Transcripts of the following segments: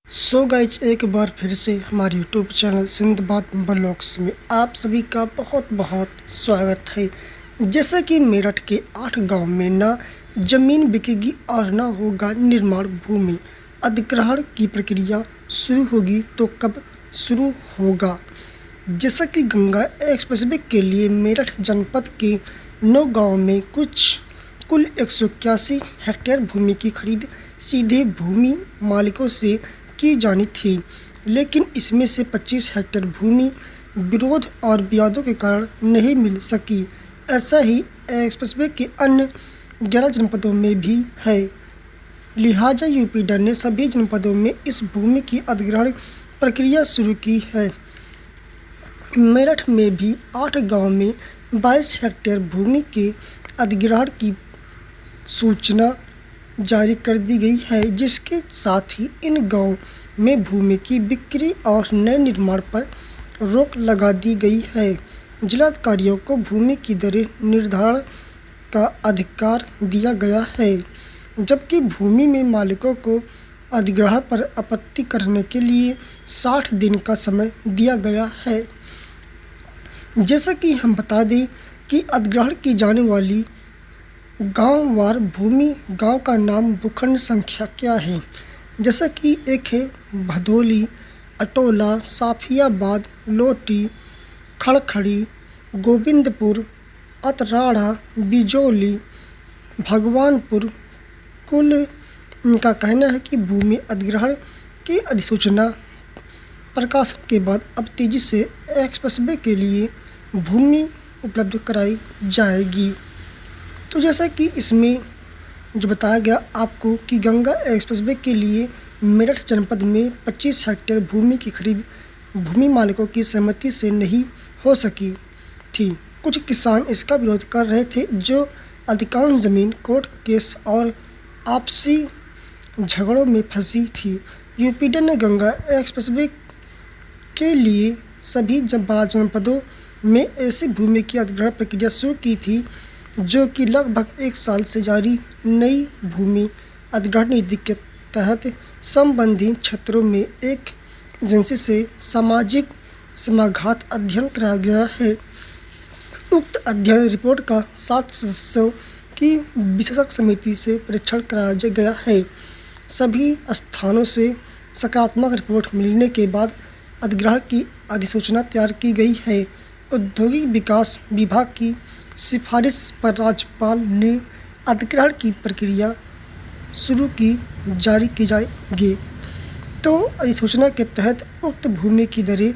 So guys एक बार फिर से हमारे यूट्यूब चैनल सिंदबाद ब्लॉग्स में आप सभी का बहुत बहुत स्वागत है। जैसा कि मेरठ के 8 गांव में ना जमीन बिकेगी और ना होगा निर्माण भूमि, अधिग्रहण की प्रक्रिया शुरू होगी तो कब शुरू होगा। जैसा कि गंगा एक्सप्रेसवे के लिए मेरठ जनपद के 9 गाँव में कुल 181 हेक्टेयर भूमि की खरीद सीधे भूमि मालिकों से की जानी थी, लेकिन इसमें से 25 हेक्टेयर भूमि विरोध और विवादों के कारण नहीं मिल सकी। ऐसा ही एक्सप्रेसवे के अन्य 11 जनपदों में भी है। लिहाजा यूपीडा ने सभी जनपदों में इस भूमि की अधिग्रहण प्रक्रिया शुरू की है। मेरठ में भी 8 गाँव में 22 हेक्टेयर भूमि के अधिग्रहण की सूचना जारी कर दी गई है, जिसके साथ ही इन गाँव में भूमि की बिक्री और नए निर्माण पर रोक लगा दी गई है। जिलाधिकारियों को भूमि की दरें निर्धारण का अधिकार दिया गया है, जबकि भूमि में मालिकों को अधिग्रहण पर आपत्ति करने के लिए 60 दिन का समय दिया गया है। जैसा कि हम बता दें कि अधिग्रहण की जाने वाली गांववार भूमि गांव का नाम भूखंड संख्या क्या है, जैसा कि एक है भदोली, अटोला, साफियाबाद, लोटी, खड़खड़ी, गोविंदपुर, अतराड़ा, बिजौली, भगवानपुर। कुल इनका कहना है कि भूमि अधिग्रहण की अधिसूचना प्रकाशन के बाद अब तेजी से एक्सप्रेसवे के लिए भूमि उपलब्ध कराई जाएगी। तो जैसा कि इसमें जो बताया गया आपको कि गंगा एक्सप्रेसवे के लिए मेरठ जनपद में 25 हेक्टेयर भूमि की खरीद भूमि मालिकों की सहमति से नहीं हो सकी थी। कुछ किसान इसका विरोध कर रहे थे, जो अधिकांश ज़मीन कोर्ट केस और आपसी झगड़ों में फंसी थी। यूपीडा ने गंगा एक्सप्रेसवे के लिए सभी 12 जनपदों में ऐसी भूमि की अधिग्रहण प्रक्रिया शुरू की थी, जो कि लगभग 1 साल से जारी नई भूमि अधिग्रहण नीति के तहत संबंधित क्षेत्रों में एक एजेंसी से सामाजिक समाघात अध्ययन कराया गया है। उक्त अध्ययन रिपोर्ट का 7 सदस्यों की विशेषज्ञ समिति से परीक्षण कराया गया है। सभी स्थानों से सकारात्मक रिपोर्ट मिलने के बाद अधिग्रहण की अधिसूचना तैयार की गई है। औद्योगिक विकास विभाग की सिफारिश पर राज्यपाल ने अधिग्रहण की प्रक्रिया शुरू जारी की जाएगी। तो अधिसूचना के तहत उक्त भूमि की दरें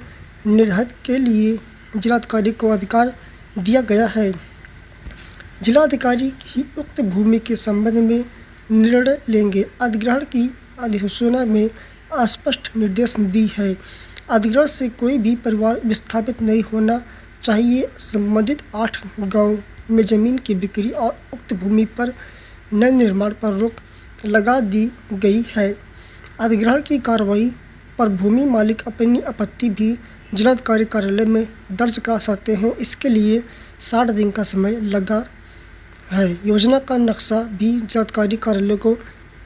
निर्धारित के लिए जिलाधिकारी को अधिकार दिया गया है। जिलाधिकारी ही उक्त भूमि के संबंध में निर्णय लेंगे। अधिग्रहण की अधिसूचना में स्पष्ट निर्देश दी है। अधिग्रहण से कोई भी परिवार विस्थापित नहीं होना चाहिए। संबंधित 8 गाँव में जमीन की बिक्री और उक्त भूमि पर नए निर्माण पर रोक लगा दी गई है। अधिग्रहण की कार्रवाई पर भूमि मालिक अपनी आपत्ति भी जिलाधिकारी कार्यालय में दर्ज करा सकते हैं। इसके लिए 60 दिन का समय लगा है। योजना का नक्शा भी जिलाधिकारी कार्यालय को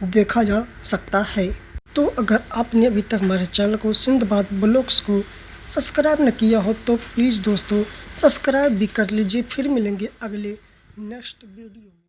देखा जा सकता है। तो अगर आपने अभी तक हमारे चैनल को सिंदबाद ब्लॉग्स को सब्सक्राइब न किया हो तो प्लीज़ दोस्तों सब्सक्राइब भी कर लीजिए। फिर मिलेंगे अगले नेक्स्ट वीडियो में।